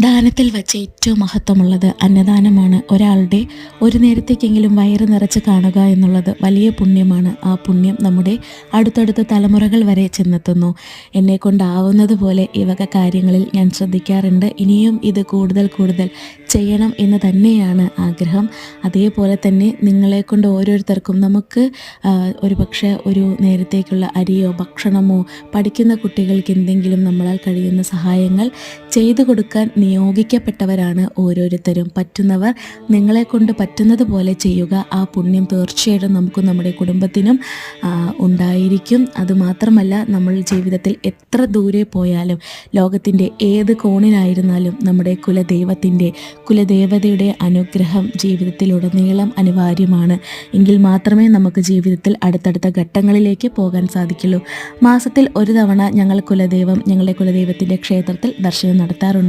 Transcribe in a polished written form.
ദാനത്തിൽ വച്ച് ഏറ്റവും മഹത്വമുള്ളത് അന്നദാനമാണ്. ഒരാളുടെ ഒരു നേരത്തേക്കെങ്കിലും വയറ് നിറച്ച് കാണുക എന്നുള്ളത് വലിയ പുണ്യമാണ്. ആ പുണ്യം നമ്മുടെ അടുത്തടുത്ത തലമുറകൾ വരെ ചെന്നെത്തുന്നു. എന്നെക്കൊണ്ടാവുന്നത് പോലെ ഈ വക കാര്യങ്ങളിൽ ഞാൻ ശ്രദ്ധിക്കാറുണ്ട്. ഇനിയും ഇത് കൂടുതൽ കൂടുതൽ ചെയ്യണം എന്ന് തന്നെയാണ് ആഗ്രഹം. അതേപോലെ തന്നെ നിങ്ങളെക്കൊണ്ട് ഓരോരുത്തർക്കും നമുക്ക് ഒരു പക്ഷേ ഒരു നേരത്തേക്കുള്ള അരിയോ ഭക്ഷണമോ പഠിക്കുന്ന കുട്ടികൾക്ക് എന്തെങ്കിലും നമ്മളാൽ കഴിയുന്ന സഹായങ്ങൾ ചെയ്തു കൊടുക്കാൻ നിയോഗിക്കപ്പെട്ടവരാണ് ഓരോരുത്തരും. പറ്റുന്നവർ നിങ്ങളെക്കൊണ്ട് പറ്റുന്നത് പോലെ ചെയ്യുക. ആ പുണ്യം തീർച്ചയായിട്ടും നമുക്കും നമ്മുടെ കുടുംബത്തിനും ഉണ്ടായിരിക്കും. അതുമാത്രമല്ല, നമ്മൾ ജീവിതത്തിൽ എത്ര ദൂരെ പോയാലും ലോകത്തിൻ്റെ ഏത് കോണിലായിരുന്നാലും നമ്മുടെ കുലദേവതയുടെ അനുഗ്രഹം ജീവിതത്തിലുടനീളം അനിവാര്യമാണ്. എങ്കിൽ മാത്രമേ നമുക്ക് ജീവിതത്തിൽ അടുത്തടുത്ത ഘട്ടങ്ങളിലേക്ക് പോകാൻ സാധിക്കുള്ളൂ. മാസത്തിൽ ഒരു തവണ ഞങ്ങളുടെ കുലദൈവത്തിൻ്റെ ക്ഷേത്രത്തിൽ ദർശനം നടത്താറുണ്ട്.